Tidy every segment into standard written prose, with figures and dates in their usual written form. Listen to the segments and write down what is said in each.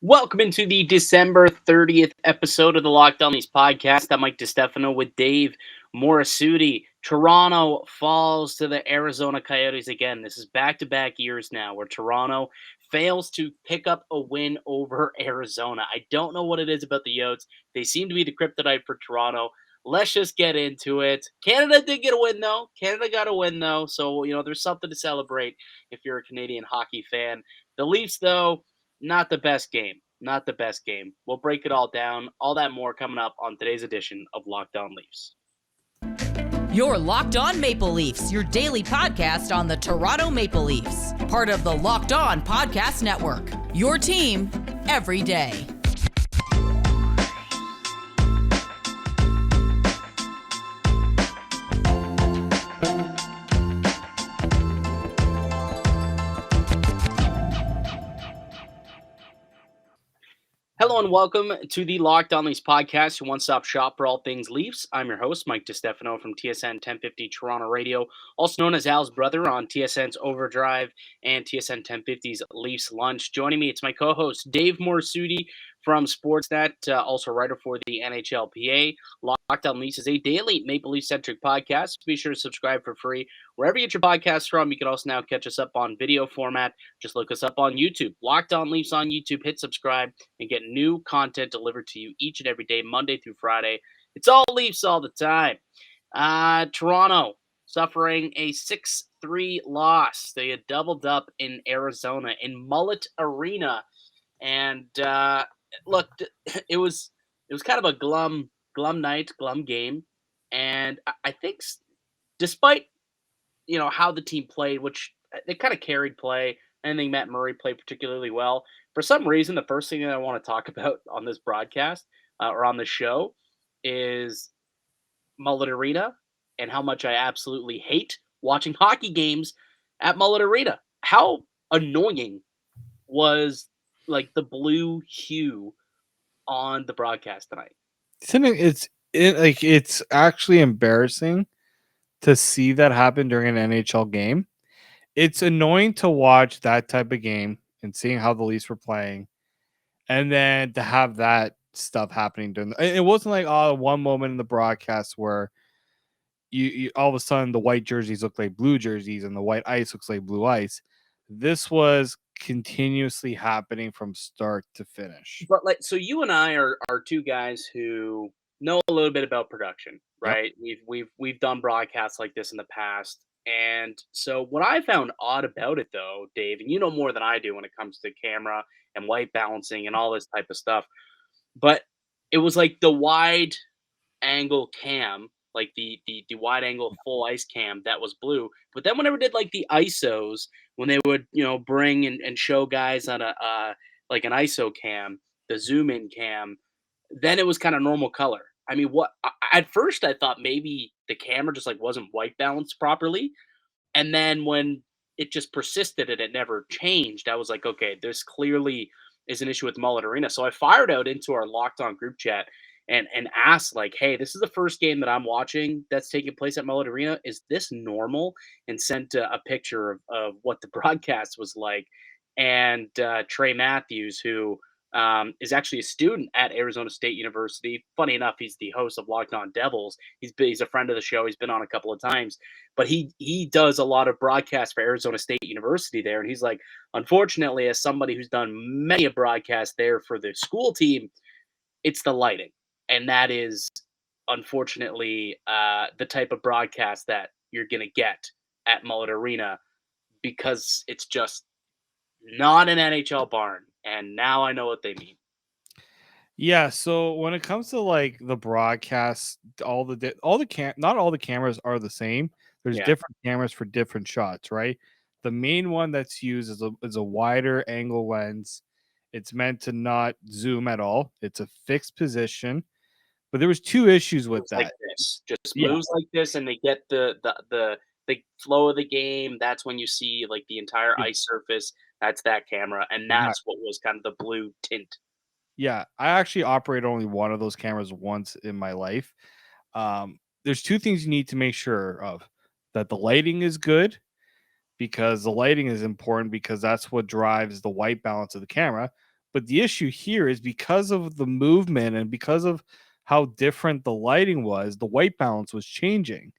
Welcome into the December 30th episode of the Locked On Leafs podcast. I'm Mike DiStefano with Dave Morassutti. Toronto falls to the Arizona Coyotes again. This is back-to-back years now where Toronto fails to pick up a win over Arizona. I don't know what it is about the Yotes. They seem to be the kryptonite for Toronto. Let's just get into it. Canada did get a win, though. Canada got a win, though. So, there's something to celebrate if you're a Canadian hockey fan. The Leafs, though, not the best game. Not the best game. We'll break it all down. All that more coming up on today's edition of Locked On Leafs. You're Locked On Maple Leafs, your daily podcast on the Toronto Maple Leafs. Part of the Locked On Podcast Network. Your team every day. Hello and welcome to the Locked On Leafs podcast, your one-stop shop for all things Leafs. I'm your host, Mike DiStefano from TSN 1050 Toronto Radio, also known as Al's brother on TSN's Overdrive and TSN 1050's Leafs Lunch. Joining me, it's my co-host, Dave Morassutti from Sportsnet, also writer for the NHLPA. Locked On Leafs is a daily Maple Leaf-centric podcast. Be sure to subscribe for free wherever you get your podcasts from. You can also now catch us up on video format. Just look us up on YouTube. Locked On Leafs on YouTube. Hit subscribe and get new content delivered to you each and every day, Monday through Friday. It's all Leafs all the time. Toronto suffering a 6-3 loss. They had doubled up in Arizona in Mullet Arena. And look, it was kind of a glum night, glum game. And I think despite, how the team played, which they kind of carried play, I think Matt Murray played particularly well. For some reason, the first thing that I want to talk about on this broadcast or on the show is Mullet Arena and how much I absolutely hate watching hockey games at Mullet Arena. How annoying was like the blue hue on the broadcast tonight? It's actually embarrassing to see that happen during an NHL game. It's annoying to watch that type of game and seeing how the Leafs were playing, and then to have that stuff happening during. It wasn't like one moment in the broadcast where you all of a sudden the white jerseys look like blue jerseys and the white ice looks like blue ice. This was continuously happening from start to finish. But so you and I are two guys who know a little bit about production, Yep. right? We've done broadcasts like this in the past. And so what I found odd about it though, Dave, and you know more than I do when it comes to camera and white balancing and all this type of stuff, but it was like the wide angle cam, like the wide angle full ice cam that was blue. But then whenever did like the ISOs, when they would, bring and show guys on a like an ISO cam, the zoom in cam, then it was kind of normal color. I mean, at first I thought maybe the camera just like wasn't white balanced properly. And then when it just persisted and it never changed, I was like, okay, this clearly is an issue with Mullet Arena. So I fired out into our Locked On group chat and asked, like, hey, this is the first game that I'm watching that's taking place at Mullet Arena. Is this normal? And sent a picture of what the broadcast was like. And Trey Matthews, who is actually a student at Arizona State University. Funny enough, he's the host of Locked On Devils. He's a friend of the show. He's been on a couple of times, but he does a lot of broadcasts for Arizona State University there. And he's like, unfortunately, as somebody who's done many a broadcast there for the school team, it's the lighting, and that is unfortunately the type of broadcast that you're gonna get at Mullet Arena because it's just not an NHL barn. And now I know what they mean. Yeah, so when it comes to like the broadcast, not all the cameras are the same. There's Yeah. different cameras for different shots, right? The main one that's used is a wider angle lens. It's meant to not zoom at all. It's a fixed position. But there was two issues with Moves like that. this, just Yeah. moves like this, and they get the flow of the game. That's when you see like the entire e- ice surface. That's that camera, and that's what was kind of the blue tint. Yeah, I actually operated only one of those cameras once in my life. There's two things you need to make sure of: that the lighting is good, because the lighting is important because that's what drives the white balance of the camera. But the issue here is because of the movement and because of how different the lighting was, the white balance was changing.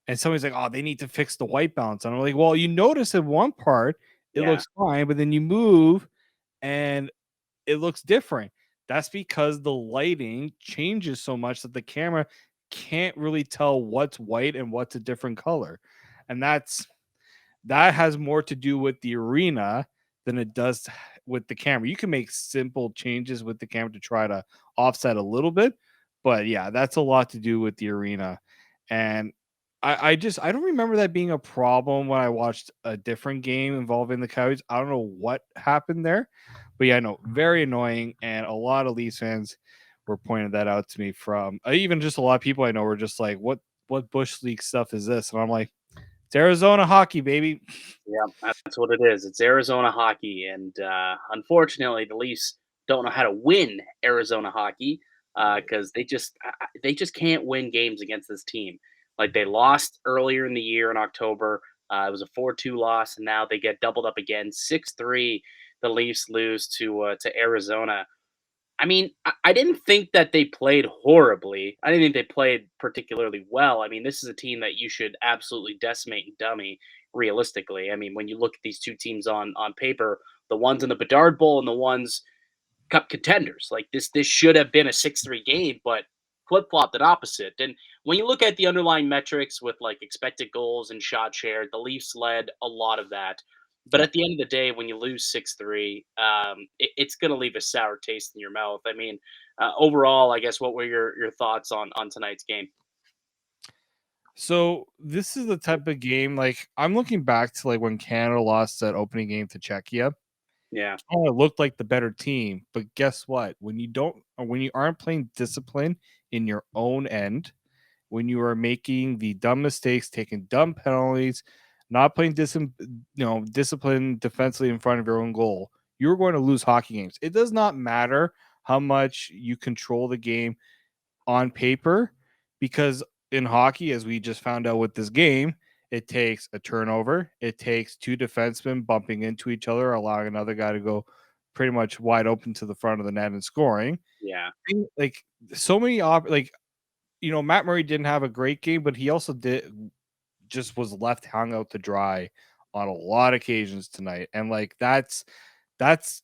And somebody's like, "Oh, they need to fix the white balance." And I'm like, "Well, you notice in one part it Yeah. looks fine, but then you move and it looks different." That's because the lighting changes so much that the camera can't really tell what's white and what's a different color. And that has more to do with the arena than it does with the camera. You can make simple changes with the camera to try to offset a little bit, but yeah, that's a lot to do with the arena. And I don't remember that being a problem when I watched a different game involving the Coyotes. I don't know what happened there, but yeah, no, very annoying. And a lot of Leafs fans were pointing that out to me from even just a lot of people I know were just like, what Bush League stuff is this? And I'm like, it's Arizona hockey, baby. Yeah, that's what it is. It's Arizona hockey, and unfortunately, the Leafs don't know how to win Arizona hockey because they just can't win games against this team. Like they lost earlier in the year in October. It was a 4-2 loss, and now they get doubled up again. 6-3, the Leafs lose to Arizona. I mean, I didn't think that they played horribly. I didn't think they played particularly well. I mean, this is a team that you should absolutely decimate and dummy realistically. I mean, when you look at these two teams on paper, the ones in the Bedard Bowl and the ones cup contenders, like this should have been a 6-3 game, but flip-flopped it opposite. And when you look at the underlying metrics with like expected goals and shot share, the Leafs led a lot of that. But Yeah. at the end of the day, when you lose 6-3, it's going to leave a sour taste in your mouth. I mean, overall, I guess what were your thoughts on tonight's game? So this is the type of game like I'm looking back to like when Canada lost that opening game to Czechia. Yeah, Canada looked like the better team, but guess what? When you don't or when you aren't playing discipline in your own end, when you are making the dumb mistakes, taking dumb penalties, not playing discipline defensively in front of your own goal, you're going to lose hockey games. It does not matter how much you control the game on paper because in hockey, as we just found out with this game, it takes a turnover. It takes two defensemen bumping into each other, allowing another guy to go pretty much wide open to the front of the net and scoring. yeah. Like so many Matt Murray didn't have a great game, but he also did just was left hung out to dry on a lot of occasions tonight. And like that's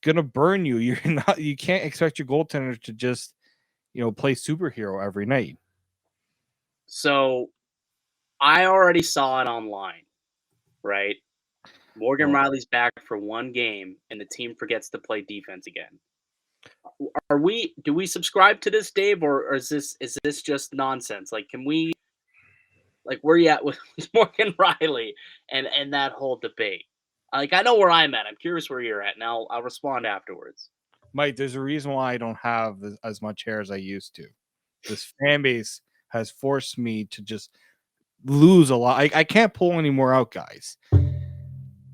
gonna burn you. You can't expect your goaltender to just play superhero every night. So I already saw it online, right? Morgan Oh, Riley's back for one game, and the team forgets to play defense again. Are we do we subscribe to this, Dave, or is this just nonsense? Like, can we like where you at with Morgan Riley and that whole debate? Like, I know where I'm at. I'm curious where you're at, and I'll respond afterwards. Mike, there's a reason why I don't have as much hair as I used to. This fan base has forced me to just lose a lot. I can't pull any more out, guys.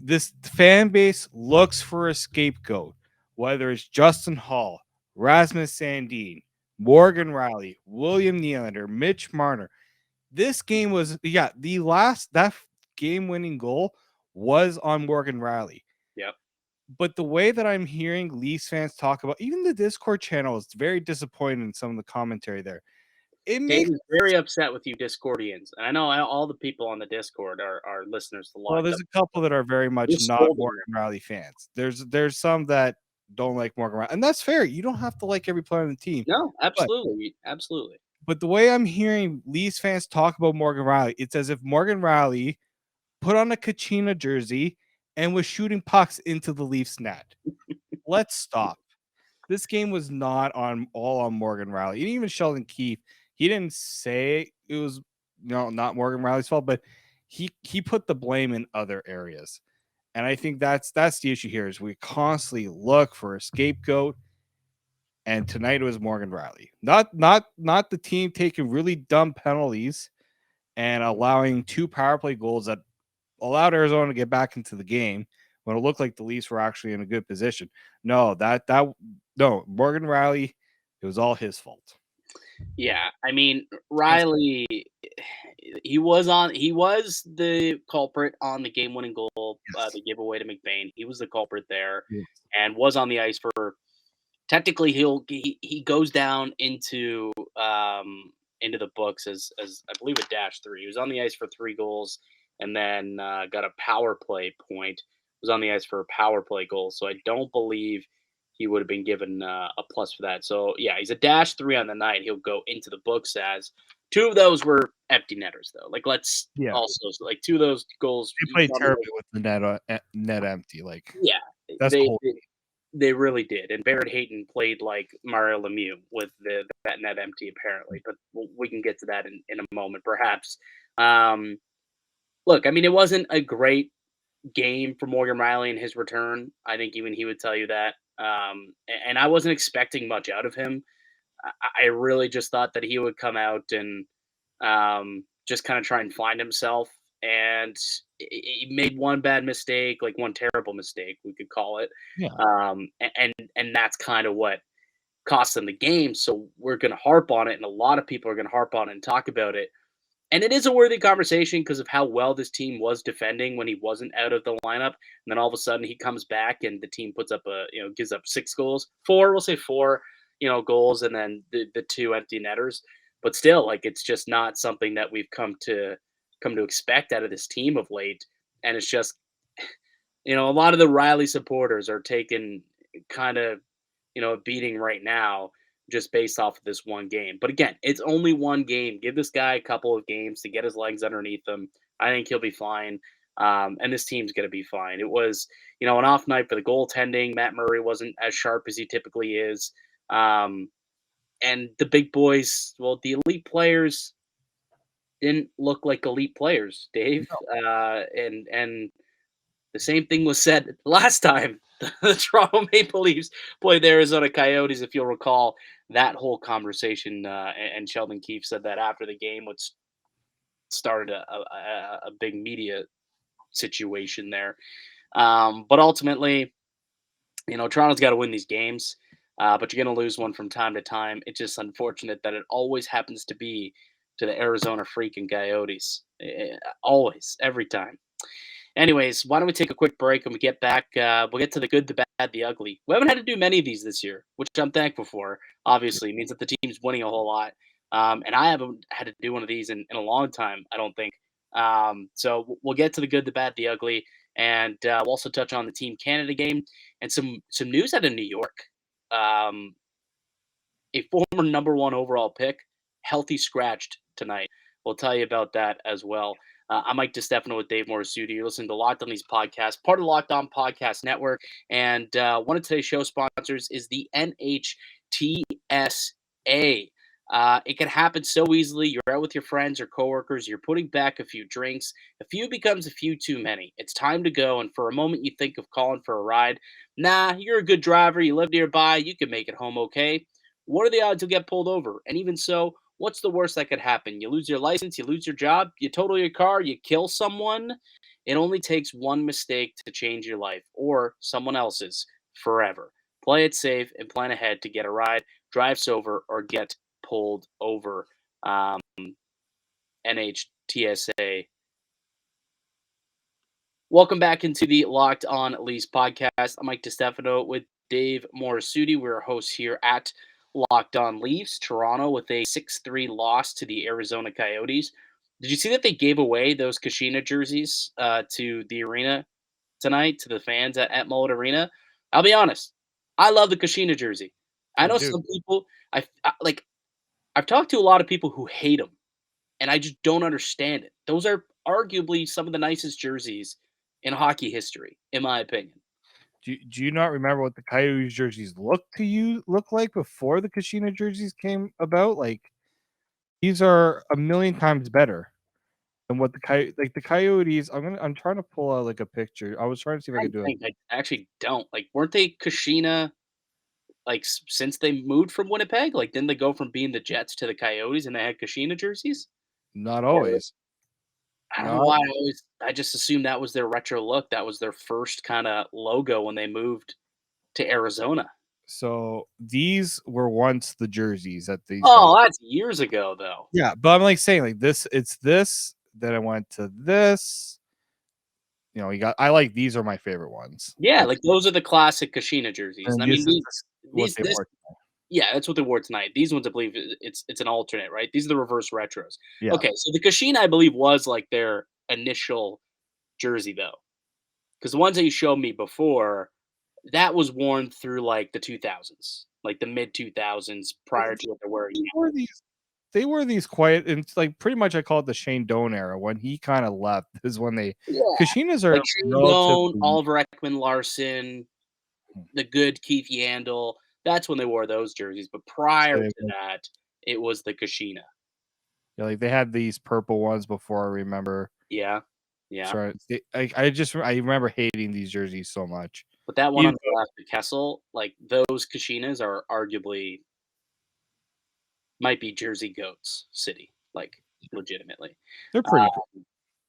This fan base looks for a scapegoat, whether it's Justin Hall, Rasmus Sandin, Morgan Riley, William Nylander, Mitch Marner. This game was the last that game winning goal was on Morgan Riley. Yep. But the way that I'm hearing Leafs fans talk about even the Discord channel is very disappointing in some of the commentary there. It Dave makes is very upset with you Discordians, and I know all the people on the Discord are listeners to well, Locked there's Up. a couple that are very You're much not scolding Morgan them. Riley fans. There's some that don't like Morgan Riley, and that's fair. You don't have to like every player on the team. No, But absolutely, absolutely. but the way I'm hearing Leafs fans talk about Morgan Riley, it's as if Morgan Riley put on a Kachina jersey and was shooting pucks into the Leafs net. Let's stop. This game was not all on Morgan Riley. And even Sheldon Keefe, he didn't say it was not Morgan Riley's fault, but he put the blame in other areas. And I think that's the issue here is we constantly look for a scapegoat. And tonight it was Morgan Riley. Not the team taking really dumb penalties and allowing two power play goals that allowed Arizona to get back into the game when it looked like the Leafs were actually in a good position. No, no, Morgan Riley, it was all his fault. Yeah, I mean, Riley, he was the culprit on the game-winning goal, Yes. the giveaway to McBain. He was the culprit there Yes. and was on the ice for technically he goes down into the books as I believe a -3. He was on the ice for 3 goals and then got a power play point. Was on the ice for a power play goal, so I don't believe he would have been given a plus for that. So yeah, he's a -3 on the night. He'll go into the books as two of those were empty netters though. Like let's Yeah, also like two of those goals. they played terribly with the net empty. Like Yeah, that's the they, whole. they they really did. And Barrett Hayton played like Mario Lemieux with that net empty apparently, but we can get to that in a moment perhaps. Um, Look, I mean, it wasn't a great game for Morgan Riley in his return. I think even he would tell you that. And I wasn't expecting much out of him. I really just thought that he would come out and just kind of try and find himself. And he made one bad mistake, like one terrible mistake, we could call it. Yeah, And that's kind of what cost them the game. So we're going to harp on it, and a lot of people are going to harp on it and talk about it. And it is a worthy conversation because of how well this team was defending when he wasn't out of the lineup. And then all of a sudden he comes back and the team puts up gives up 6 goals, we'll say four, goals, and then the two empty netters. But still, like it's just not something that we've come to expect out of this team of late. And it's just, a lot of the Riley supporters are taking kind of, a beating right now just based off of this one game. But again, it's only one game. Give this guy a couple of games to get his legs underneath him. I think he'll be fine. And this team's going to be fine. It was, an off night for the goaltending. Matt Murray wasn't as sharp as he typically is. And the big boys, well, the elite players didn't look like elite players, Dave. And the same thing was said last time the Toronto Maple Leafs played the Arizona Coyotes. If you'll recall that whole conversation, and Sheldon Keefe said that after the game, which started a big media situation there. But ultimately, Toronto's got to win these games, but you're going to lose one from time to time. It's just unfortunate that it always happens to be to the Arizona freaking Coyotes. Always, every time. Anyways, why don't we take a quick break and we get back? We'll get to the good, the bad, the ugly. We haven't had to do many of these this year, which I'm thankful for. Obviously, it means that the team's winning a whole lot. And I haven't had to do one of these in a long time, I don't think. So we'll get to the good, the bad, the ugly, and we'll also touch on the Team Canada game and some news out of New York. A former #1 overall pick, healthy scratched tonight. We'll tell you about that as well. I'm Mike DiStefano with Dave Morassutti. You're listening to Locked On Leafs podcast, part of the Locked On Podcast Network. And one of today's show sponsors is the NHTSA. It can happen so easily. You're out with your friends or coworkers. You're putting back a few drinks. A few becomes a few too many. It's time to go. And for a moment, you think of calling for a ride. Nah, you're a good driver. You live nearby. You can make it home okay. What are the odds you'll get pulled over? And even so, what's the worst that could happen? You lose your license, you lose your job, you total your car, you kill someone. It only takes one mistake to change your life or someone else's forever. Play it safe and plan ahead to get a ride, drive sober, or get pulled over. NHTSA. Welcome back into the Locked On Leafs podcast. I'm Mike DiStefano with Dave Morassutti. We're hosts here at Locked On Leafs. Toronto with a 6-3 loss to the Arizona Coyotes. Did you see that they gave away those Kashina jerseys to the arena tonight, to the fans at Mullet Arena? I'll be honest. I love the Kashina jersey. I know some people, I've talked to a lot of people who hate them, and I just don't understand it. Those are arguably some of the nicest jerseys in hockey history, in my opinion. Do you not remember what the Coyotes jerseys look like before the Kashina jerseys came about? Like these are a million times better than what the Coyotes. I'm trying to pull out like a picture. I was trying to see if I could do it. I actually don't. Like, weren't they Kashina since they moved from Winnipeg? Like, didn't they go from being the Jets to the Coyotes and they had Kashina jerseys? Not always. I don't know why I just assumed that was their retro look. That was their first kind of logo when they moved to Arizona. So these were once the jerseys that these. Oh, that's years ago, though. Yeah, but I'm like saying like this. It's this. Then I went to this. You know, I like these are my favorite ones. Yeah, like those are the classic Kashina jerseys. And I mean, what these they this wore. yeah, that's what they wore tonight. These ones, I believe, it's an alternate, right? These are the reverse retros. Yeah, Okay, so the Kashina, I believe, was like their initial jersey though, because the ones that you showed me before, that was worn through like the 2000s, like the mid 2000s, prior to what they're wearing they now. wore these. They were these quiet, and it's like pretty much I call it the Shane Doan era. When he kind of left, is when they Yeah, Kashinas are like Shane Doan, relatively. Oliver Ekman Larson, the good Keith Yandel. That's when they wore those jerseys. But prior to that, it was the Kashina. Yeah, like they had these purple ones before. I remember. Yeah, yeah. Sorry, I remember hating these jerseys so much. But that one on Even the left, the Kessel, like those Kashinas are arguably might be Jersey Goats City, like legitimately. they're Uh, pretty cool.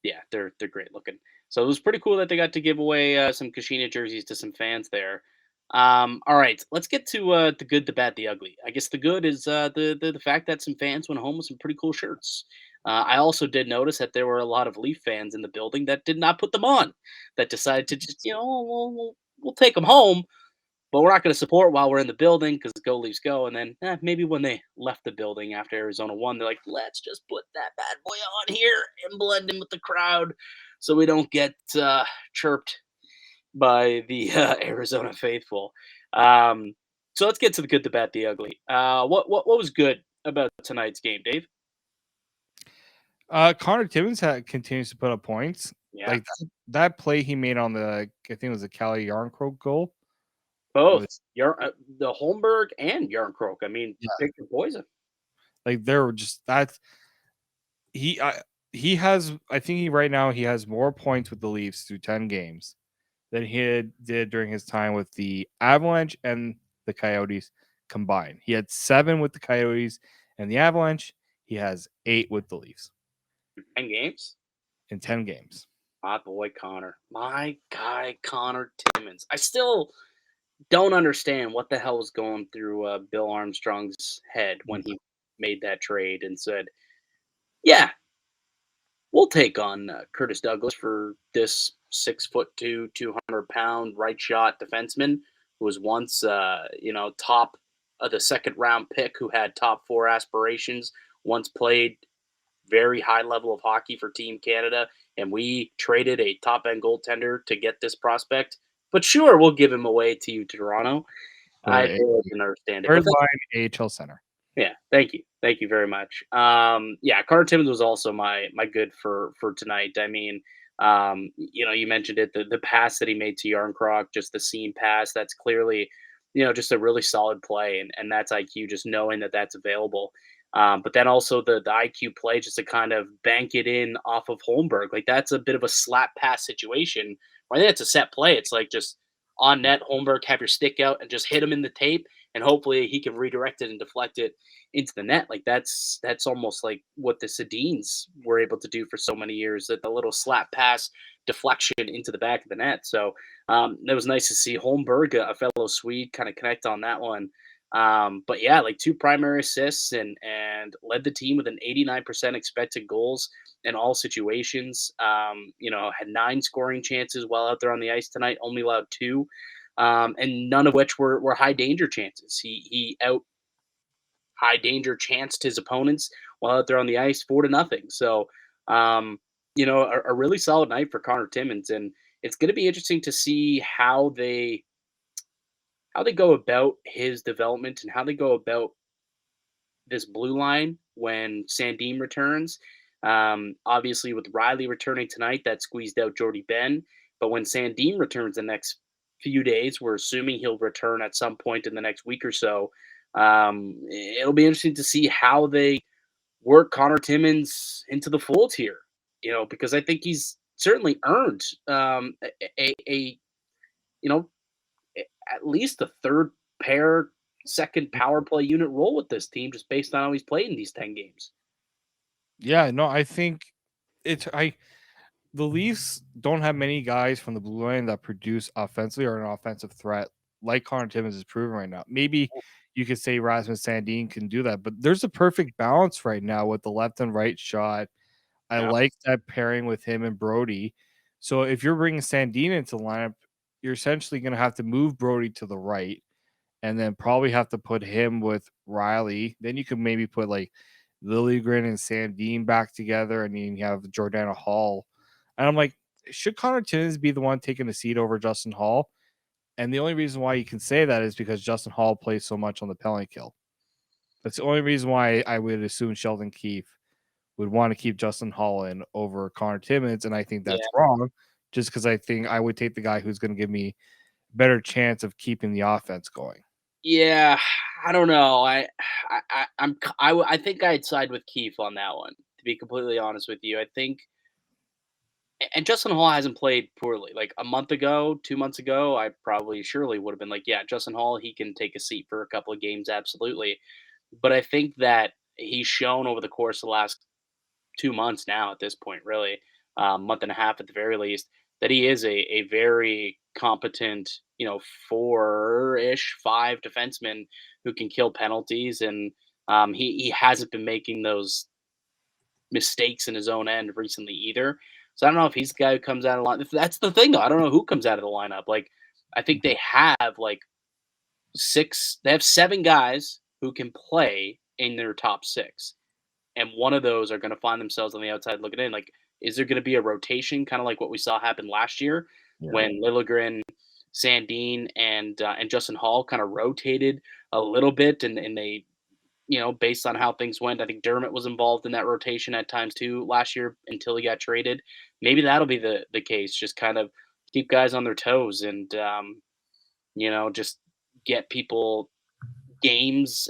yeah, they're great looking. So it was pretty cool that they got to give away some Kashina jerseys to some fans there. All right, let's get to the good, the bad, the ugly. I guess the good is the fact that some fans went home with some pretty cool shirts. I also did notice that there were a lot of Leaf fans in the building that did not put them on, that decided to just we'll take them home, but we're not going to support while we're in the building because go Leafs go. And then maybe when they left the building after Arizona won, they're like, let's just put that bad boy on here and blend in with the crowd so we don't get chirped by the Arizona faithful. Um, so let's get to the good, the bad, the ugly. What was good about tonight's game, Dave? Connor Timmins continues to put up points. Yeah, Like that play he made on the, I think it was a Cali Yarncroke goal. both Was The Holmberg and Yarncroke. I mean, yeah, pick your poison. like they were just that's he. He has. I think he right now he has more points with the Leafs through 10 games than did during his time with the Avalanche and the Coyotes combined. He had 7 with the Coyotes and the Avalanche. He has 8 with the Leafs 10 games. in 10 games. My boy Connor. My guy Connor Timmins. I still don't understand what the hell was going through Bill Armstrong's head when he made that trade and said, "Yeah, we'll take on Curtis Douglas for this 6'2", 200-pound right shot defenseman who was once, top of the second round pick who had top four aspirations, once played very high level of hockey for Team Canada, and we traded a top end goaltender to get this prospect. But sure, we'll give him away to you, Toronto." For I a really didn't understand it, third but line AHL center. yeah, thank you very much. Yeah, Connor Timmins was also my good for tonight. I mean, you mentioned it, the pass that he made to Yarncroc, just the seam pass. That's clearly, just a really solid play, and that's IQ, just knowing that that's available. But then also the IQ play, just to kind of bank it in off of Holmberg, like that's a bit of a slap pass situation. I think it's a set play. It's like just on net, Holmberg, have your stick out and just hit him in the tape, and hopefully he can redirect it and deflect it into the net. Like that's almost like what the Sedins were able to do for so many years, that the little slap pass deflection into the back of the net. So it was nice to see Holmberg, a fellow Swede, kind of connect on that one. But yeah, like 2 primary assists and led the team with an 89% expected goals in all situations. Had 9 scoring chances while out there on the ice tonight, only allowed 2. And none of which were high danger chances. He out high danger chanced his opponents while out there on the ice 4-0. So, a really solid night for Connor Timmins, and it's going to be interesting to see how they go about his development and how they go about this blue line when Sandin returns. Obviously, with Rielly returning tonight, that squeezed out Jordy Ben. But when Sandin returns the next few days, we're assuming he'll return at some point in the next week or so. It'll be interesting to see how they work Connor Timmins into the fold here. Because I think he's certainly earned a you know at least a third pair, second power play unit role with this team, just based on how he's played in these 10 games. Yeah, no, I think it's I the Leafs don't have many guys from the blue line that produce offensively or an offensive threat like Connor Timmins is proving right now. Maybe you could say Rasmus Sandin can do that, but there's a perfect balance right now with the left and right shot. I Yeah. like that pairing with him and Brody. So if you're bringing Sandin into the lineup, you're essentially going to have to move Brody to the right and then probably have to put him with Rielly. Then you could maybe put like Liljegren and Sandin back together, and then you have Jordana Hall. And I'm like, should Connor Timmins be the one taking a seat over Justin Hall? And the only reason why you can say that is because Justin Hall plays so much on the penalty kill. That's the only reason why I would assume Sheldon Keefe would want to keep Justin Hall in over Connor Timmins, and I think that's wrong. Just because I think I would take the guy who's going to give me a better chance of keeping the offense going. Yeah, I don't know. I think I'd side with Keefe on that one. To be completely honest with you, I think, and Justin Hall hasn't played poorly. Like a month ago, 2 months ago, I probably surely would have been like, yeah, Justin Hall, he can take a seat for a couple of games, absolutely. But I think that he's shown over the course of the last 2 months now, at this point, really, month and a half at the very least, that he is a very competent, 4-ish, 5 defenseman who can kill penalties, and he hasn't been making those mistakes in his own end recently either. So I don't know if he's the guy who comes out of the line. That's the thing, though. I don't know who comes out of the lineup. Like, I think they have like they have 7 guys who can play in their top 6, and one of those are going to find themselves on the outside looking in. Like, is there going to be a rotation, kind of like what we saw happen last year when Liljegren, Sandin, and Justin Hall kind of rotated a little bit, and they, based on how things went, I think Dermott was involved in that rotation at times too last year until he got traded. Maybe that'll be the case. Just kind of keep guys on their toes and just get people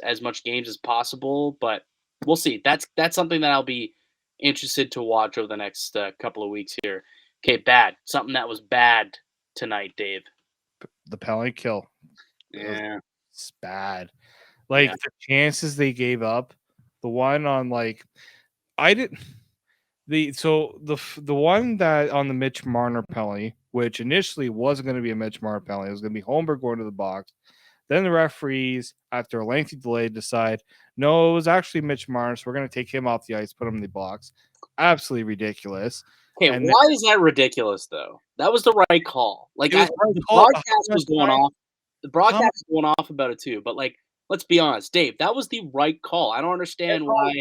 as much games as possible. But we'll see. That's something that I'll be interested to watch over the next couple of weeks here. Okay, bad. Something that was bad tonight, Dave. The penalty kill. Yeah. It's bad. Like the chances they gave up, the one on like I didn't the one that on the Mitch Marner penalty, which initially wasn't going to be a Mitch Marner penalty, it was going to be Holmberg going to the box. Then the referees, after a lengthy delay, decide no, it was actually Mitch Marner, so we're going to take him off the ice, put him in the box. Absolutely ridiculous. Okay, and why is that ridiculous though? That was the right call. Like the broadcast was going off. The broadcast was going off about it too, but like, let's be honest, Dave, that was the right call. I don't understand why.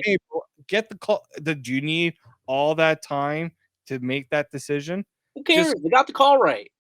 Get the call. Did you need all that time to make that decision? Who cares? They got the call right.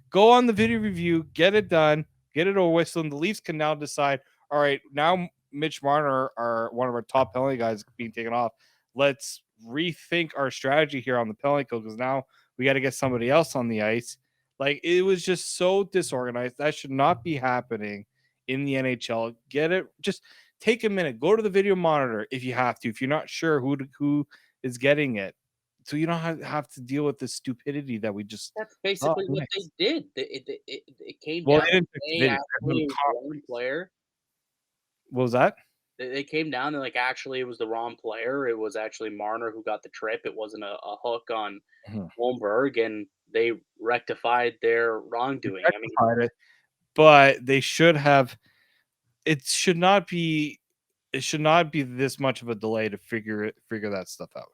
Go on the video review, get it done, get it over with. So the Leafs can now decide, all right, now Mitch Marner, one of our top penalty guys, being taken off. Let's rethink our strategy here on the penalty kill because now we got to get somebody else on the ice. Like, it was just so disorganized. That should not be happening in the NHL. Get it? Just take a minute. Go to the video monitor if you have to. If you're not sure who is getting it, so you don't have to deal with the stupidity that we just. That's basically what they did. It came down to the wrong player. What was that? They came down and actually it was the wrong player. It was actually Marner who got the trip. It wasn't a hook on Holmberg, and they rectified their wrongdoing. But they should have. It should not be this much of a delay to figure that stuff out.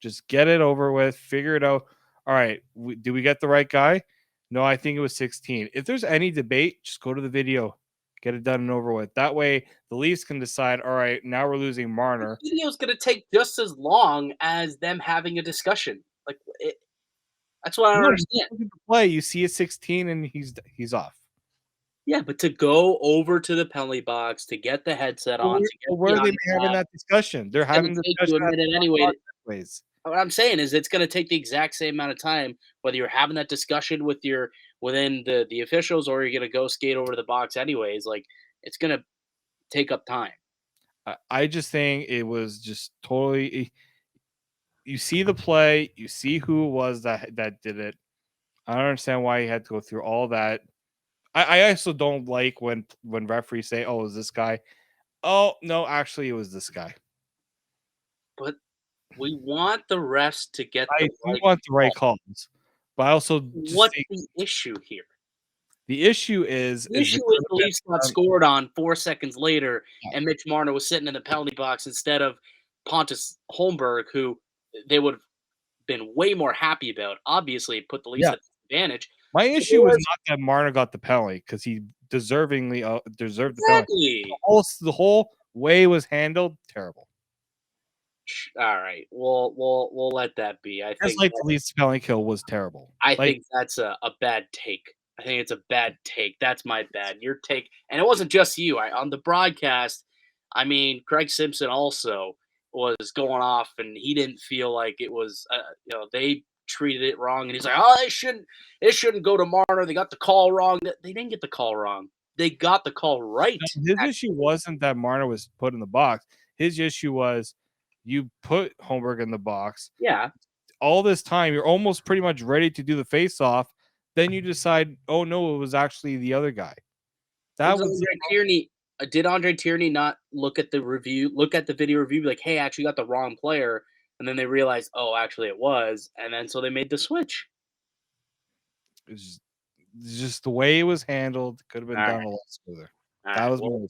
Just get it over with, figure it out. All right, do we get the right guy? No, I think it was 16. If there's any debate, just go to the video, get it done and over with. That way, the Leafs can decide, all right, now we're losing Marner. The video's going to take just as long as them having a discussion. That's what I don't understand. You play, you see a 16 and he's off. Yeah, but to go over to the penalty box, to get the headset on, where are they having that discussion? They're having the discussion anyway. What I'm saying is it's going to take the exact same amount of time, whether you're having that discussion within the officials or you're going to go skate over to the box anyways. Like, it's going to take up time. I just think it was just totally. You see the play, you see who it was that did it. I don't understand why he had to go through all that. I also don't like when referees say, "Oh, it was this guy." Oh no, actually, it was this guy. But we want the refs to get. I want the right calls, but I also. What's the issue here? The issue is the Leafs got scored on 4 seconds later, and Mitch Marner was sitting in the penalty box instead of Pontus Holmberg, who they would have been way more happy about. Obviously, put the Leafs at advantage. My issue was not that Marner got the penalty because he deservingly deserved the penalty. The whole way was handled terrible. All right, we'll let that be. I think the Leafs penalty kill was terrible. I think that's a bad take. I think it's a bad take. That's my bad. Your take, and it wasn't just you. On the broadcast, I mean, Craig Simpson also was going off, and he didn't feel like it was. They treated it wrong, and he's like, "Oh, it shouldn't go to Marner. They got the call wrong. They didn't get the call wrong. They got the call right." His issue wasn't that Marner was put in the box. His issue was you put Holmberg in the box. Yeah. All this time, you're almost pretty much ready to do the face-off. Then you decide, oh no, it was actually the other guy. That was Andre Tierney. Did Andre Tierney not look at the video review, be like, "Hey, I actually got the wrong player," and then they realized, "Oh, actually it was," and then so they made the switch. It's just the way it was handled. Could have been done a lot smoother. That was my issue.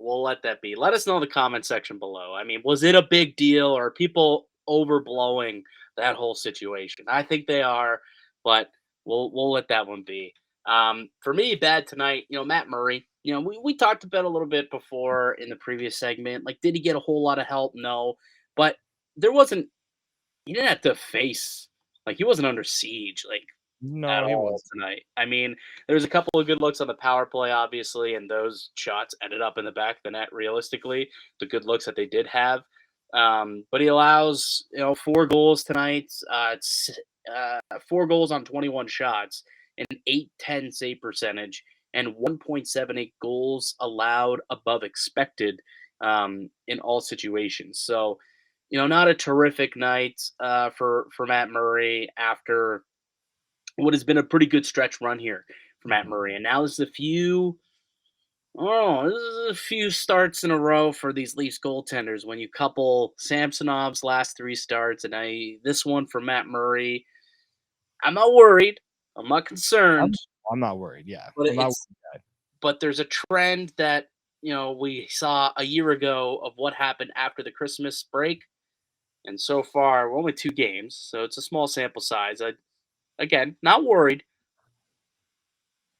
We'll let that be. Let us know in the comment section below. I mean, was it a big deal, or are people overblowing that whole situation? I think they are, but we'll let that one be. For me, bad tonight. Matt Murray. We talked about a little bit before in the previous segment. Like, did he get a whole lot of help? No, but there wasn't. He didn't have to face. Like, he wasn't under siege. Like, at all tonight. I mean, there was a couple of good looks on the power play, obviously, and those shots ended up in the back of the net. Realistically, the good looks that they did have, but he allows 4 goals tonight. It's 4 goals on 21 shots, an .810 save percentage, and 1.78 goals allowed above expected in all situations. So, not a terrific night for Matt Murray after what has been a pretty good stretch run here for Matt Murray. And now this is a few starts in a row for these Leafs goaltenders when you couple Samsonov's last 3 starts and this one for Matt Murray. I'm not worried. I'm not concerned. I'm not worried, yeah. But there's a trend that, we saw a year ago of what happened after the Christmas break. And so far, we're only 2 games, so it's a small sample size. Again, not worried,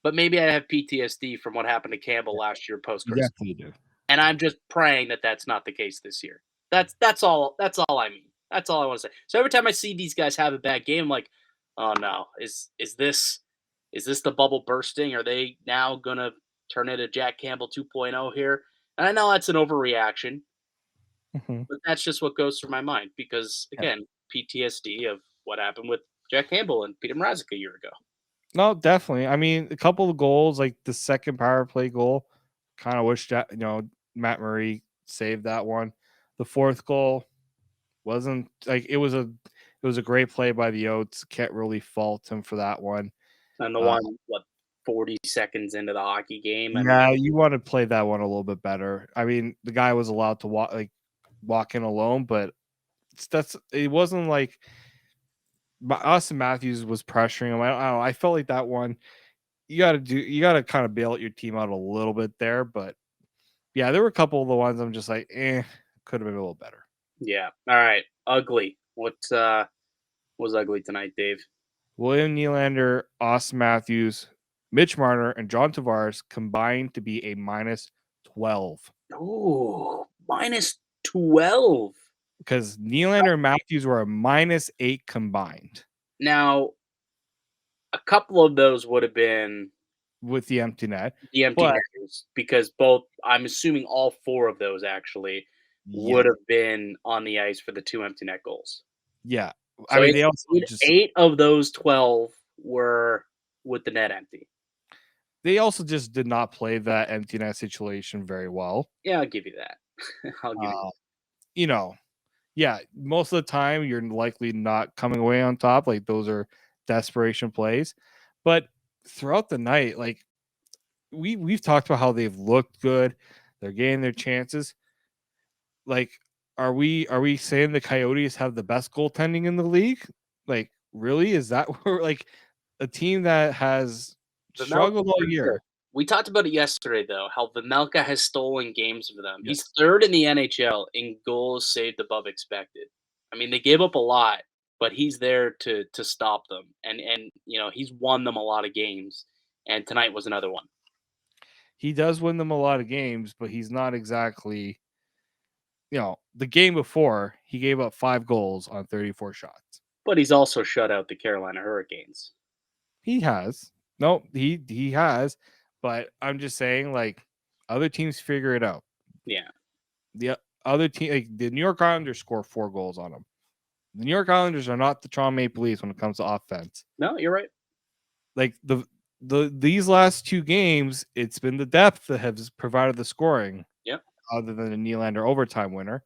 but maybe I have PTSD from what happened to Campbell last year post-Christmas. You do. And I'm just praying that that's not the case this year. That's all I mean. That's all I want to say. So every time I see these guys have a bad game, I'm like, oh no, is this the bubble bursting? Are they now gonna turn into Jack Campbell 2.0 here? And I know that's an overreaction, but that's just what goes through my mind because again, PTSD of what happened with Jack Campbell and Peter Mrazek a year ago. No, definitely. I mean, a couple of goals, like the second power play goal, kind of wish that Matt Murray saved that one. The 4th goal wasn't like it was a great play by the Oats. Can't really fault him for that one. And the one 40 seconds into the hockey game. You want to play that one a little bit better. I mean, the guy was allowed to walk in alone, but it wasn't like Austin Matthews was pressuring him. I don't know. I felt like that one you got to kind of bail your team out a little bit there. But yeah, there were a couple of the ones I'm just like, could have been a little better. Yeah. All right. Ugly. What was ugly tonight, Dave? William Nylander, Austin Matthews, Mitch Marner, and John Tavares combined to be a -12. Oh, -12. Because Nylander and Matthews were a -8 combined. Now, a couple of those would have been with the empty net. The empty netters, because I'm assuming all 4 of those actually would have been on the ice for the 2 empty net goals. Yeah. So I mean, they also 8 of those 12 were with the net empty. They also just did not play that empty net situation very well. Yeah, I'll give you that. I'll give you that. Yeah, most of the time you're likely not coming away on top. Like those are desperation plays. But throughout the night, like we've talked about how they've looked good. They're getting their chances. Like, are we saying the Coyotes have the best goaltending in the league? Like, really? Is that where like a team that has struggled all year? We talked about it yesterday, though, how Vejmelka has stolen games for them. Yes. He's 3rd in the NHL in goals saved above expected. I mean, they gave up a lot, but he's there to stop them, and he's won them a lot of games, and tonight was another one. He does win them a lot of games, but he's not exactly, the game before he gave up 5 goals on 34 shots. But he's also shut out the Carolina Hurricanes. He has. No, he has, but I'm just saying, like, other teams figure it out. Yeah. The other team, like the New York Islanders, score 4 goals on them. The New York Islanders are not the Toronto Maple Leafs when it comes to offense. No, you're right. Like these last 2 games, it's been the depth that has provided the scoring. Yep. Other than the Nylander overtime winner.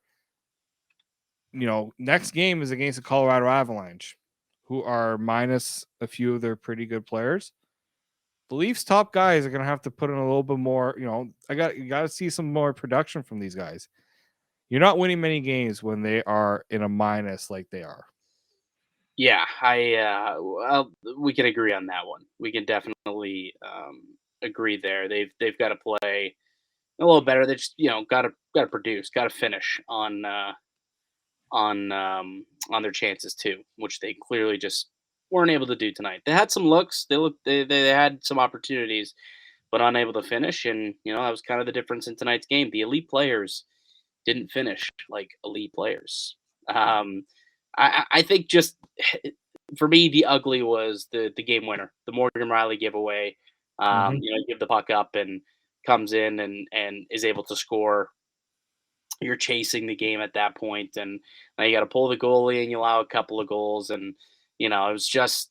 Next game is against the Colorado Avalanche, who are minus a few of their pretty good players. The Leafs' top guys are going to have to put in a little bit more. You got to see some more production from these guys. You're not winning many games when they are in a minus like they are. Yeah, we can agree on that one. We can definitely agree there. They've got to play a little better. They just got to produce, got to finish on their chances too, which they clearly just weren't able to do tonight. They had some looks, they had some opportunities, but unable to finish. And that was kind of the difference in tonight's game. The elite players didn't finish like elite players. I think just for me, the ugly was the game winner, the Morgan Rielly giveaway. Give the puck up and comes in and is able to score. You're chasing the game at that point, and now you got to pull the goalie, and you allow a couple of goals, and it was just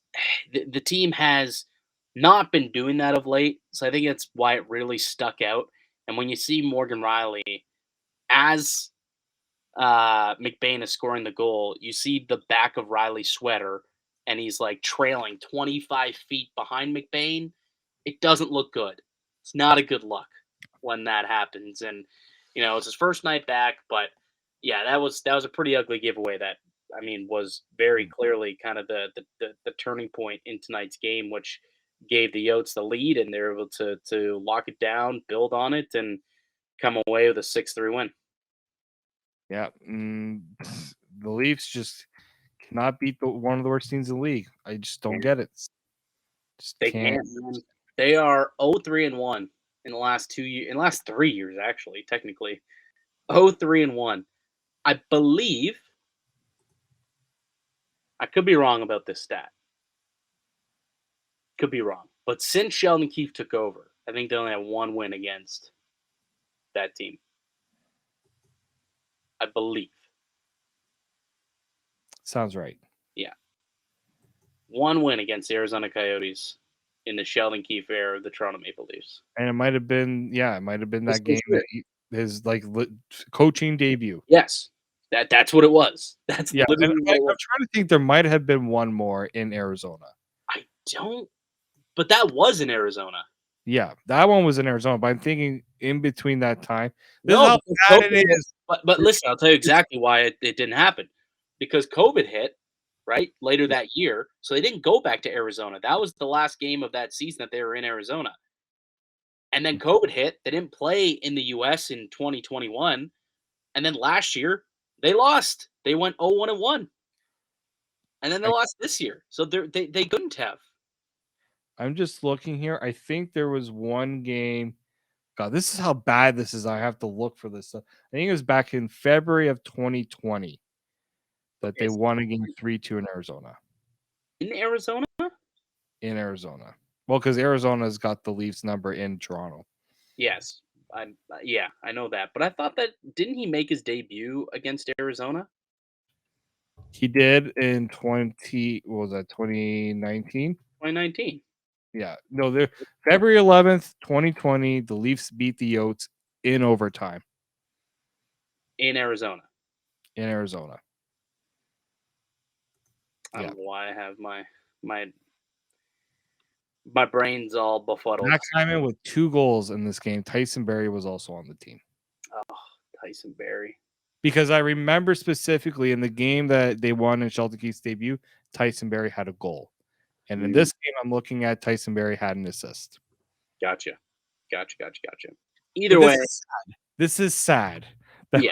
the team has not been doing that of late. So I think that's why it really stuck out. And when you see Morgan Rielly as McBain is scoring the goal, you see the back of Rielly's sweater, and he's like trailing 25 feet behind McBain. It doesn't look good. It's not a good look when that happens. And it's his first night back, but yeah, that was a pretty ugly giveaway. That was very clearly kind of the turning point in tonight's game, which gave the Yotes the lead, and they're able to lock it down, build on it, and come away with a 6-3 win. Yeah, the Leafs just cannot beat one of the worst teams in the league. I just don't get it. They can't. They are 0-3-1 in the last 2 years, in the last 3 years, actually, technically. 0-3-1. I believe, I could be wrong about this stat. Could be wrong. But since Sheldon Keefe took over, I think they only have 1 win against that team. I believe. Sounds right. Yeah. 1 win against the Arizona Coyotes in the Sheldon Keefe era of the Toronto Maple Leafs. And it might have been that game that his coaching debut. Yes. That's what it was. That's literally I'm trying to think there might have been one more in Arizona. I don't, but that was in Arizona. Yeah, that one was in Arizona, but I'm thinking in between that time. This is how bad it is. But listen, I'll tell you exactly why it didn't happen. Because COVID hit, right, later that year, so they didn't go back to Arizona. That was the last game of that season that they were in Arizona. And then COVID hit. They didn't play in the U.S. in 2021. And then last year, they lost. They went 0-1-1. And then they lost this year. So they couldn't have. I'm just looking here. I think there was one game. God, this is how bad this is. I have to look for this stuff. I think it was back in February of 2020 that they won a game 3-2 in Arizona. In Arizona? In Arizona. Well, because Arizona's got the Leafs number in Toronto. Yes. I know that. But I thought that, didn't he make his debut against Arizona? He did in 2019? 2019. Yeah. No, February 11th, 2020, the Leafs beat the Yotes in overtime. In Arizona. In Arizona. I don't know why I have my brain's all befuddled. Max Hyman with 2 goals in this game. Tyson Barrie was also on the team. Oh, Tyson Barrie. Because I remember specifically in the game that they won in Sheldon Keefe's debut, Tyson Barrie had a goal. And in this game I'm looking at, Tyson Barrie had an assist. Gotcha. Either way. This is sad that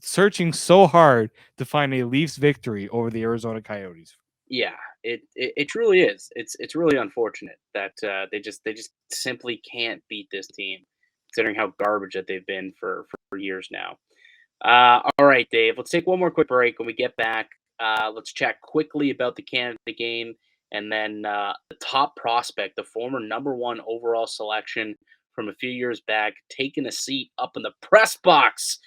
searching so hard to find a Leafs victory over the Arizona Coyotes. Yeah, it truly is. It's really unfortunate that they just simply can't beat this team, considering how garbage that they've been for years now. All right, Dave. Let's take one more quick break. When we get back, let's chat quickly about the Canada game, and then the top prospect, the former #1 overall selection from a few years back, taking a seat up in the press box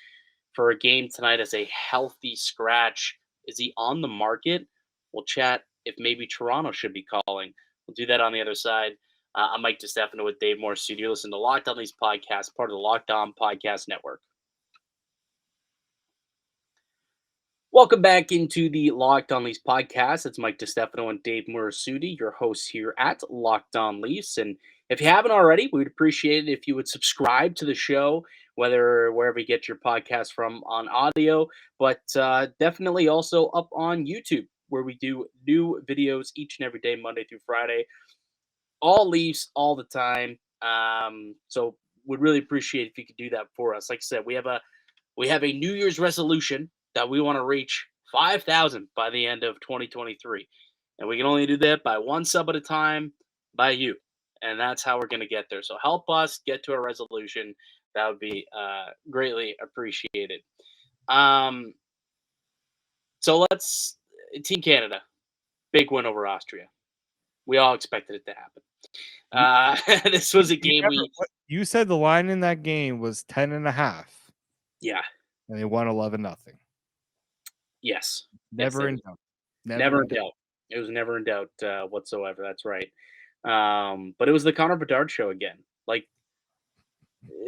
for a game tonight as a healthy scratch. Is he on the market? We'll chat if maybe Toronto should be calling. We'll do that on the other side. I'm Mike DiStefano with Dave Morassutti. You listen to Locked On Leafs podcast, part of the Locked On Podcast Network. Welcome back into the Locked On Leafs podcast. It's Mike DiStefano and Dave Morassutti, your hosts here at Locked On Leafs. And if you haven't already, we would appreciate it if you would subscribe to the show, whether wherever you get your podcast from on audio, but definitely also up on YouTube, where we do new videos each and every day, Monday through Friday. All Leafs, all the time. So would really appreciate if you could do that for us. Like I said, we have a New Year's resolution that we want to reach 5,000 by the end of 2023. And we can only do that by one sub at a time by you. And that's how we're going to get there. So help us get to a resolution. That would be greatly appreciated. So let's Team Canada, big win over Austria. We all expected it to happen. This was a game You said the line in that game was 10.5. Yeah. And they won 11-0. Yes. Never in doubt. Never in doubt. It was never in doubt whatsoever. That's right. But it was the Connor Bedard show again. Like,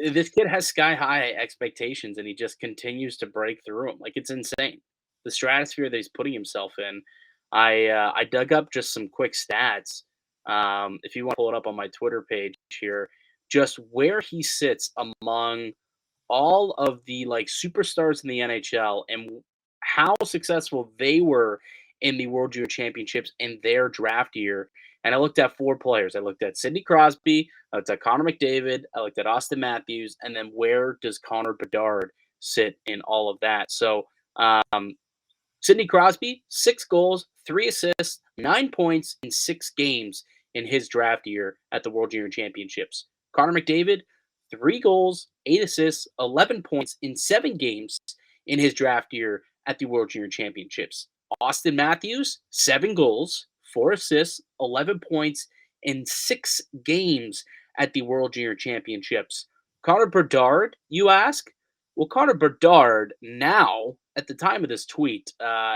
this kid has sky high expectations, and he just continues to break through them. Like, it's insane. The stratosphere that he's putting himself in. I dug up just some quick stats. If you want to pull it up on my Twitter page here, just where he sits among all of the like superstars in the NHL and how successful they were in the World Junior Championships in their draft year. And I looked at 4 players. I looked at Sidney Crosby, I looked at Connor McDavid, I looked at Austin Matthews, and then where does Connor Bedard sit in all of that? So Sidney Crosby, 6 goals, 3 assists, 9 points in 6 games in his draft year at the World Junior Championships. Connor McDavid, 3 goals, 8 assists, 11 points in 7 games in his draft year at the World Junior Championships. Austin Matthews, 7 goals, 4 assists, 11 points in 6 games at the World Junior Championships. Connor Bedard, you ask? Well, Connor Bedard now, at the time of this tweet,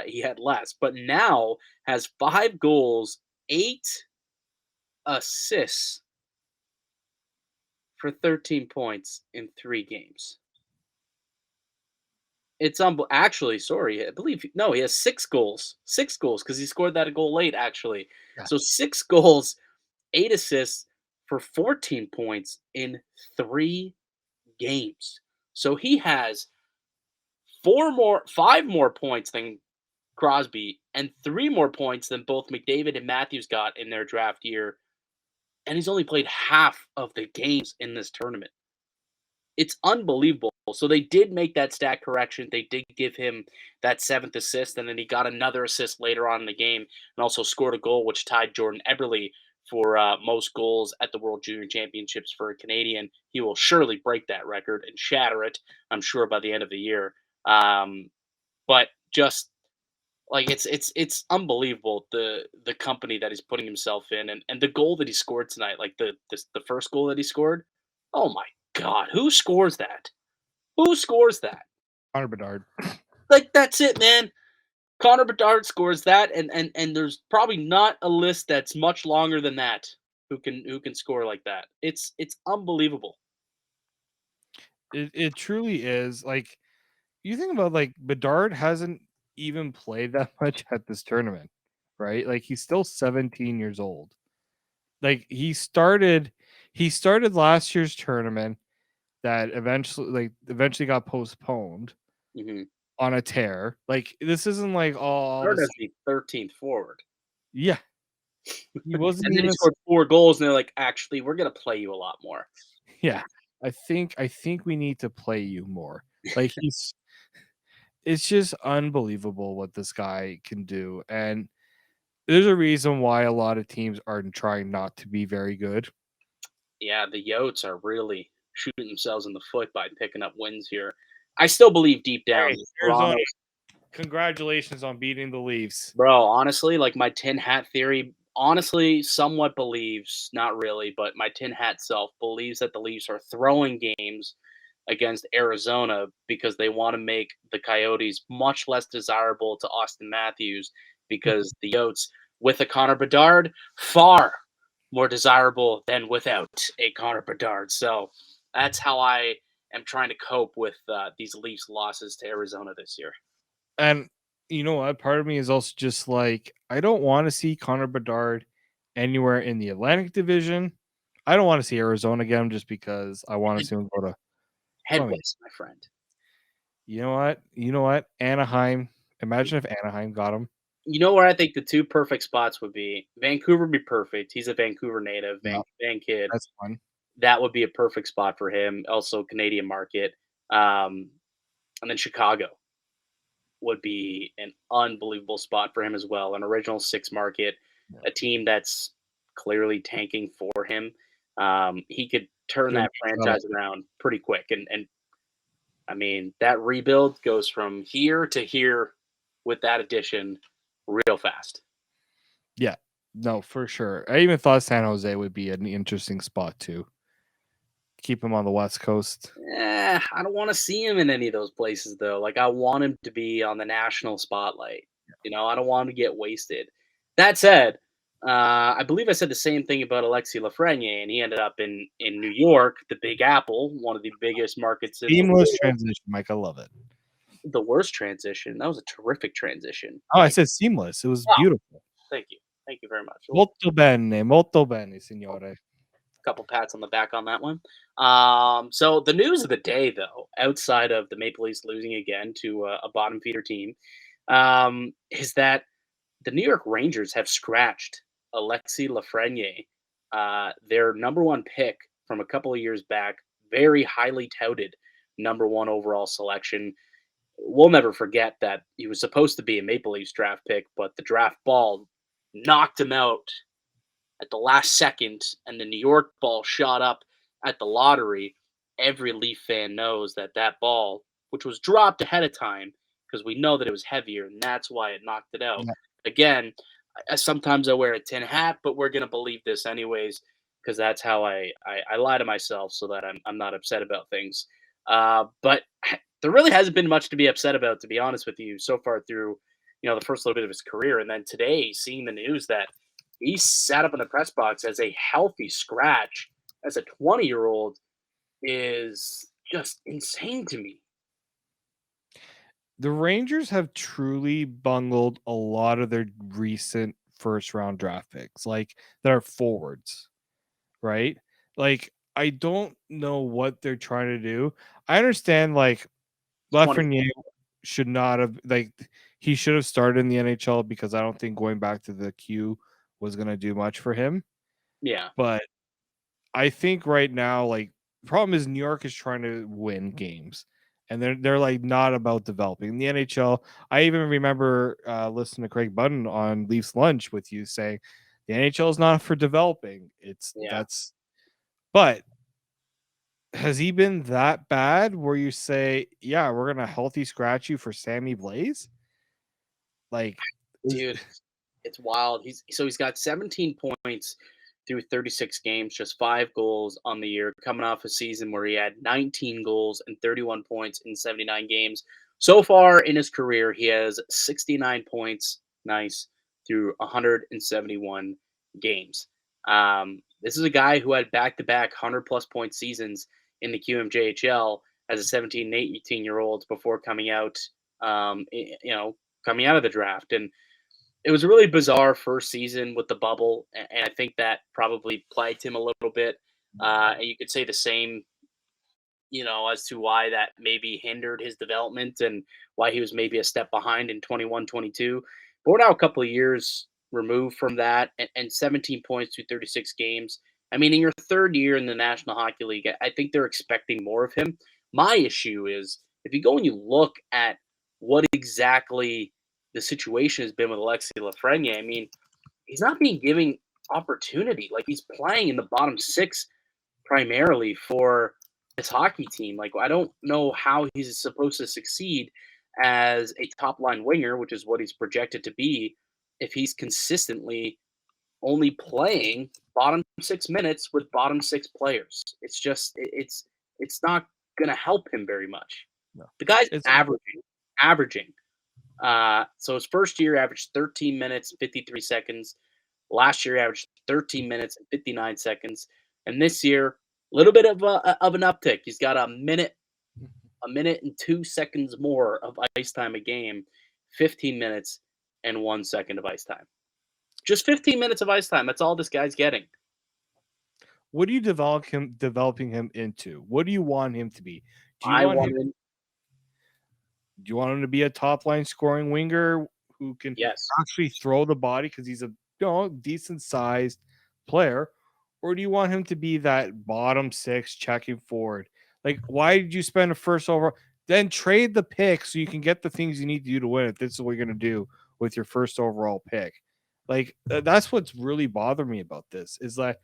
he had less, but now has 5 goals, 8 assists for 13 points in 3 games. It's actually, sorry, I believe he has 6 goals. 6 goals because he scored that goal late, actually. Yeah. So 6 goals, 8 assists for 14 points in 3 games. So he has 5 more points than Crosby and 3 more points than both McDavid and Matthews got in their draft year. And he's only played half of the games in this tournament. It's unbelievable. So they did make that stat correction. They did give him that 7th assist, and then he got another assist later on in the game and also scored a goal, which tied Jordan Eberle for most goals at the World Junior Championships for a Canadian. He will surely break that record and shatter it, I'm sure, by the end of the year. But just like it's unbelievable the company that he's putting himself in, and the goal that he scored tonight, like the first goal that he scored. Oh my God, who scores that? Who scores that? Connor Bedard. Like, that's it, man. Connor Bedard scores that, and there's probably not a list that's much longer than that who can score like that. It's unbelievable. It truly is. Like, you think about, like, Bedard hasn't even played that much at this tournament, right? Like, he's still 17 years old. Like, he started last year's tournament that eventually got postponed on a tear. Like, this isn't like all as the 13th forward. Yeah. He wasn't and then he scored 4 goals, and they're like, actually, we're gonna play you a lot more. Yeah. I think we need to play you more. Like, It's just unbelievable what this guy can do. And there's a reason why a lot of teams are trying not to be very good. Yeah, the Yotes are really shooting themselves in the foot by picking up wins here. I still believe deep down Hey, Arizona, Toronto's congratulations on beating the Leafs. bro, honestly, like my tin hat theory, honestly, somewhat believes, not really, but my tin hat self believes that the Leafs are throwing games against Arizona because they want to make the Coyotes much less desirable to Austin Matthews because the Yotes, with a Connor Bedard, far more desirable than without a Connor Bedard. So that's how I am trying to cope with these Leafs losses to Arizona this year. And you know what? Part of me is also just like, I don't want to see Connor Bedard anywhere in the Atlantic Division. I don't want to see Arizona again just because I want to see him go to. Head I mean, west, my friend. you know what? You know what? Anaheim. Imagine if Anaheim got him. You know where I think the two perfect spots would be? Vancouver would be perfect. He's a Vancouver native, Yeah, Van kid. that's fun. That would be a perfect spot for him. Also, Canadian market. Um, and then Chicago would be an unbelievable spot for him as well. An original six market, Yeah. a team that's clearly tanking for him. He could turn Good that franchise around pretty quick. And I mean, that rebuild goes from here to here with that addition real fast. Yeah, no, for sure. I even thought San Jose would be an interesting spot too. Keep him on the West Coast. I don't want to see him in any of those places though. Like I want him to be on the national spotlight. You know, I don't want him to get wasted. That said, I believe I said the same thing about Alexis Lafreniere, and he ended up in New York, the Big Apple, one of the biggest markets in the Seamless world. transition, Mike. I love it. The worst transition. That was a terrific transition. Oh, I Thank said seamless. It was wow, beautiful. thank you. Thank you very much. Molto bene, signore. Couple pats on the back on that one. So the news of the day, though, outside of the Maple Leafs losing again to a bottom feeder team, is that the New York Rangers have scratched Alexis Lafreniere, their number one pick from a couple of years back, very highly touted number one overall selection. We'll never forget that he was supposed to be a Maple Leafs draft pick, but the draft ball knocked him out at the last second and the New York ball shot up at the lottery. Every Leaf fan knows that that ball, which was dropped ahead of time, because we know that it was heavier, and that's why it knocked it out. Yeah. Again, sometimes I wear a tin hat, but we're gonna believe this anyways, because that's how I lie to myself so that I'm not upset about things. But there really hasn't been much to be upset about, to be honest with you, so far through the first little bit of his career, and then today seeing the news that he sat up in the press box as a healthy scratch as a 20-year-old is just insane to me. The Rangers have truly bungled a lot of their recent first round draft picks, like that are forwards, right? Like, I don't know what they're trying to do. I understand, like, 20. Lafreniere should not have, like, he should have started in the NHL because I don't think going back to the Q was going to do much for him. Yeah. But I think right now, like, the problem is New York is trying to win games, and they're like not about developing. In the NHL, I even remember listening to Craig Button on Leafs Lunch with you saying the NHL is not for developing. Yeah. But has he been that bad where you say, yeah, we're gonna healthy scratch you for Sammy Blaze? Like, Dude, it's wild. He's got 17 points through 36 games, just 5 goals on the year, coming off a season where he had 19 goals and 31 points in 79 games. So far in his career, he has 69 points, nice, through 171 games. This is a guy who had back-to-back 100-plus point seasons in the QMJHL as a 17 and 18-year-old before coming out, coming out of the draft. And it was a really bizarre first season with the bubble, and I think that probably plagued him a little bit. And you could say the same, as to why that maybe hindered his development and why he was maybe a step behind in 21, 22. But we're now a couple of years removed from that, and 17 points through 36 games. I mean, in your third year in the National Hockey League, I think they're expecting more of him. My issue is if you go and you look at what exactly the situation has been with Alexis Lafreniere. I mean, he's not being given opportunity. Like he's playing in the bottom six primarily for this hockey team. Like I don't know how he's supposed to succeed as a top line winger, which is what he's projected to be, if he's consistently only playing bottom 6 minutes with bottom six players. It's just it's not gonna help him very much. No. The guy's It's averaging. So his first year averaged 13 minutes, 53 seconds. Last year averaged 13 minutes and 59 seconds. And this year, a little bit of an uptick. He's got a minute and 2 seconds more of ice time a game, 15 minutes and 1 second of ice time. Just 15 minutes of ice time. That's all this guy's getting. what are you developing him into? What do you want him to be? Do you I want him wanted, do you want him to be a top line scoring winger who can yes. actually throw the body because he's a decent sized player? Or do you want him to be that bottom six checking forward? Like, why did you spend a first overall? Then trade the pick so you can get the things you need to do to win if this is what you're going to do with your first overall pick. Like, that's what's really bothered me about this is that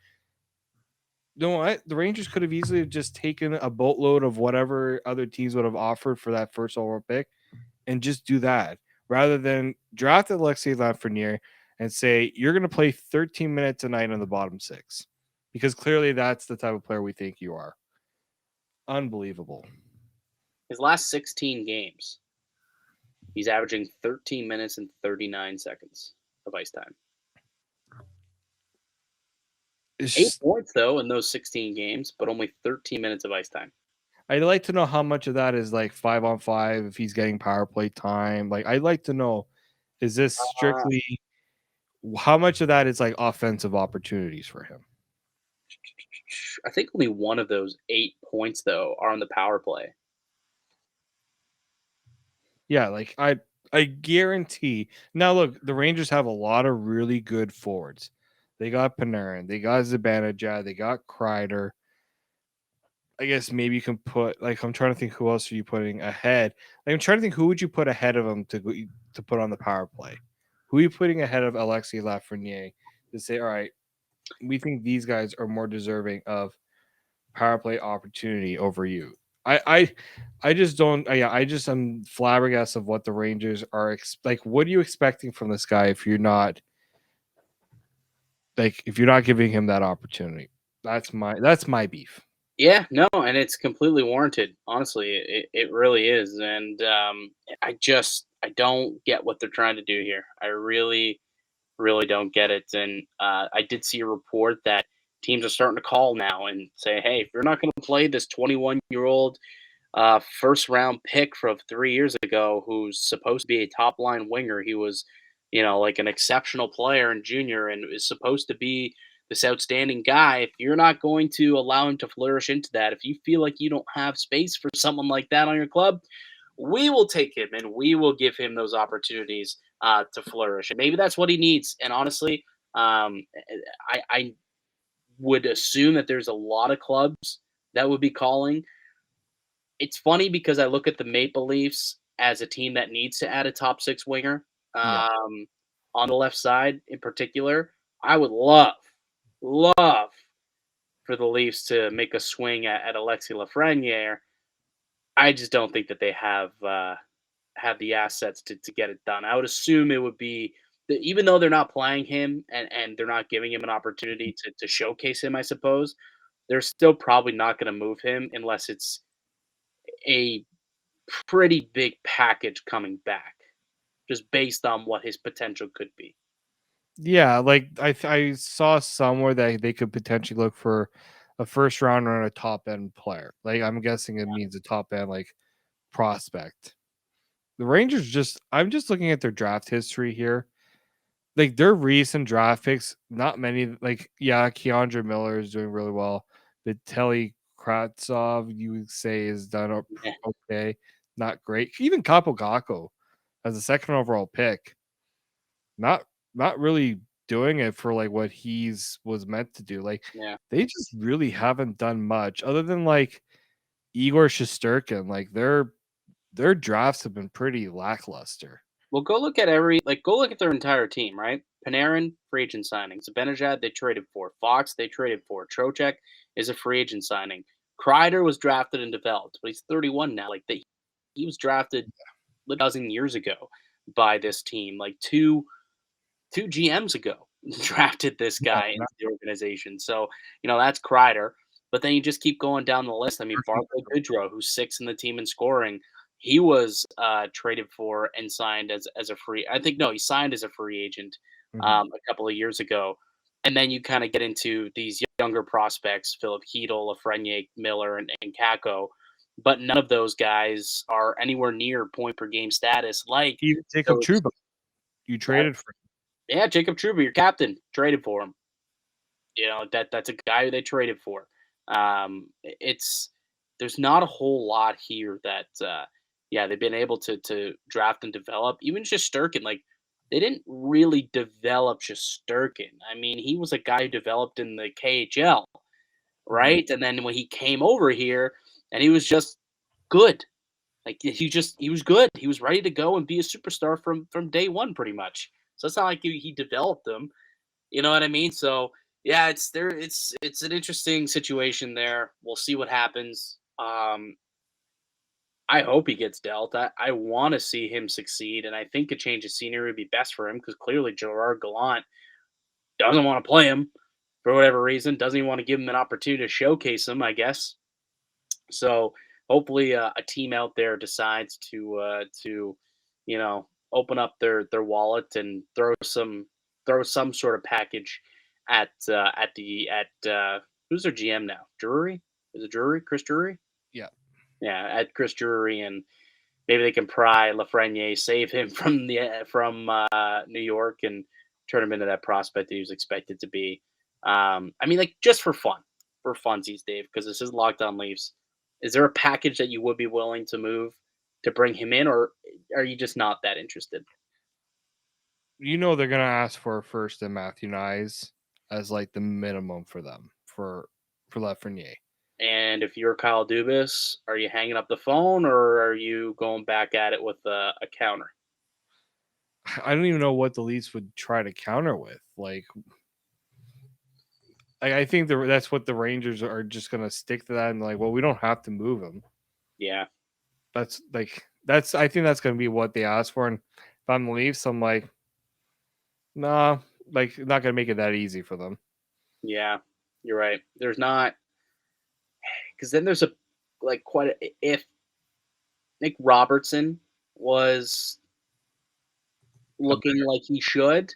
you know what? The Rangers could have easily just taken a boatload of whatever other teams would have offered for that first overall pick and just do that rather than draft Alexis Lafreniere and say, you're going to play 13 minutes a night on the bottom six because clearly that's the type of player we think you are. Unbelievable. His last 16 games, he's averaging 13 minutes and 39 seconds of ice time. It's 8 points, though, in those 16 games, but only 13 minutes of ice time. I'd like to know how much of that is like 5-on-5 if he's getting power play time. Like, I'd like to know, is this Uh, strictly how much of that is like offensive opportunities for him? I think only one of those 8 points, though, are on the power play. Yeah, like I guarantee. Now look, the Rangers have a lot of really good forwards. They got Panarin, they got Zibanejad, they got Kreider. I guess maybe you can put like I'm trying to think who else are you putting ahead. Like, I'm trying to think who would you put ahead of him to put on the power play. Who are you putting ahead of Alexis Lafreniere to say, all right, we think these guys are more deserving of power play opportunity over you. I just don't. Yeah, I just am flabbergasted of what the Rangers are like. What are you expecting from this guy if you're not giving him that opportunity? That's my beef. Yeah, no, and it's completely warranted. Honestly, it really is, and I don't get what they're trying to do here. I really don't get it. And I did see a report that teams are starting to call now and say, hey, if you're not going to play this 21-year-old first round pick from 3 years ago, who's supposed to be a top line winger, he was, like an exceptional player in junior and is supposed to be this outstanding guy. If you're not going to allow him to flourish into that, if you feel like you don't have space for someone like that on your club, we will take him and we will give him those opportunities to flourish. And maybe that's what he needs. And honestly, I would assume that there's a lot of clubs that would be calling. It's funny because I look at the Maple Leafs as a team that needs to add a top six winger Yeah. on the left side in particular. I would love for the Leafs to make a swing at Alexis Lafreniere. I just don't think that they have the assets to get it done. I would assume it would be even though they're not playing him and they're not giving him an opportunity to showcase him, I suppose, they're still probably not going to move him unless it's a pretty big package coming back, just based on what his potential could be. Yeah, like I saw somewhere that they could potentially look for a first rounder and a top end player. Like, I'm guessing it means a top end like prospect. The Rangers I'm just looking at their draft history here. Like, their recent draft picks, not many. Like, yeah, Keandre Miller is doing really well. Vitaly Kratsov, you would say, is done Yeah, okay, not great. Even Kapogako as a second overall pick, not not really doing it for like what he's was meant to do. Like, yeah. they just really haven't done much other than like Igor Shesterkin. Like, they're their drafts have been pretty lackluster. Well, go look at their entire team, right? Panarin, free agent signing. Zibanejad, they traded for. Fox, they traded for. Trocheck is a free agent signing. Kreider was drafted and developed, but he's 31 now. He was drafted a dozen years ago by this team, like two GMs ago, drafted this guy into the organization. So, that's Kreider. But then you just keep going down the list. I mean, Barclay Goodrow, who's sixth in the team in scoring, he was traded for and signed as a free. I think no, he signed as a free agent a couple of years ago. And then you kind of get into these younger prospects: Philip Hedel, Lafreniere, Miller, and Kako. But none of those guys are anywhere near point per game status. Like even Jacob Trouba, you traded for. Yeah, Jacob Trouba, your captain, traded for him. That's a guy who they traded for. There's not a whole lot here that they've been able to draft and develop. Even Shesterkin, like they didn't really develop Shesterkin. I mean, he was a guy who developed in the KHL, right? And then when he came over here, and he was just good. Like he was good. He was ready to go and be a superstar from day one, pretty much. So it's not like he developed them. You know what I mean? So yeah, it's an interesting situation there. We'll see what happens. I hope he gets dealt. I want to see him succeed, and I think a change of scenery would be best for him because clearly Gerard Gallant doesn't want to play him for whatever reason. Doesn't even want to give him an opportunity to showcase him, I guess. So hopefully a team out there decides to open up their wallet and throw some sort of package at who's their GM now? Drury? Is it Drury? Chris Drury? Yeah. Yeah, at Chris Drury, and maybe they can pry Lafreniere, save him from New York, and turn him into that prospect that he was expected to be. I mean, like just for funsies, Dave, because this is Locked On Leafs. Is there a package that you would be willing to move to bring him in, or are you just not that interested? They're going to ask for a first and Matthew Nyes as like the minimum for them for Lafreniere. And if you're Kyle Dubas, are you hanging up the phone or are you going back at it with a counter? I don't even know what the Leafs would try to counter with. Like I think that's what the Rangers are just going to stick to that and like, well, we don't have to move him. Yeah. I think that's going to be what they ask for. And if I'm the Leafs, I'm like, nah, like not going to make it that easy for them. Yeah, you're right. There's not, because then there's if Nick Robertson was looking like he should,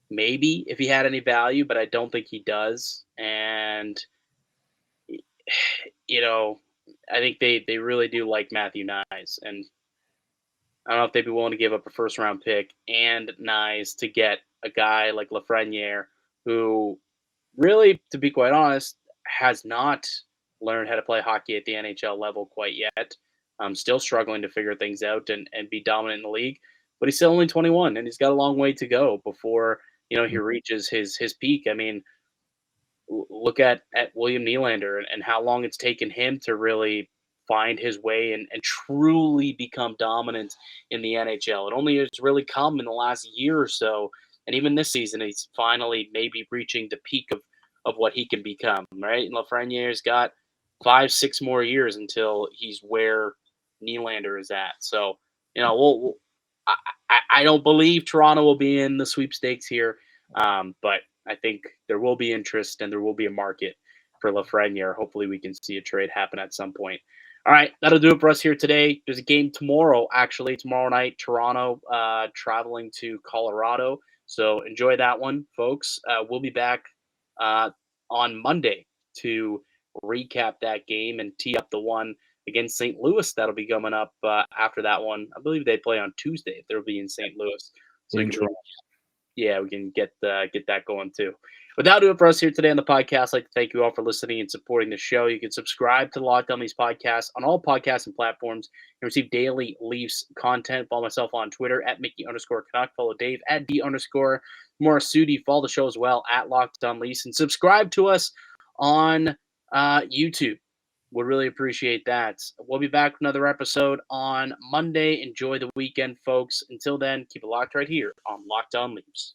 maybe if he had any value, but I don't think he does. And I think they really do like Matthew Nyes, and I don't know if they'd be willing to give up a first round pick and Nyes to get a guy like Lafreniere, who really, to be quite honest, has not learned how to play hockey at the NHL level quite yet. Still struggling to figure things out and be dominant in the league, but he's still only 21 and he's got a long way to go before he reaches his peak. I mean, look at William Nylander and how long it's taken him to really find his way and truly become dominant in the NHL. It only has really come in the last year or so, and even this season, he's finally maybe reaching the peak of what he can become, right? And Lafreniere's got 5-6 more years until he's where Nylander is at. So, I don't believe Toronto will be in the sweepstakes here, but I think there will be interest and there will be a market for Lafreniere. Hopefully we can see a trade happen at some point. All right, that'll do it for us here today. There's a game tomorrow night, Toronto traveling to Colorado. So enjoy that one, folks. We'll be back on Monday to recap that game and tee up the one against St. Louis that'll be coming up after that one. I believe they play on Tuesday. They'll be in St. Louis. So we can get that going too. But that'll do it for us here today on the podcast. I'd like to thank you all for listening and supporting the show. You can subscribe to the Locked On Leafs podcast on all podcasting platforms and receive daily Leafs content. Follow myself on Twitter at Mickey_Canuck. Follow Dave at D_Morassutti. Follow the show as well at Locked On Leafs and subscribe to us on YouTube. Would really appreciate that. We'll be back with another episode on Monday. Enjoy the weekend, folks. Until then, keep it locked right here on Locked On Leafs.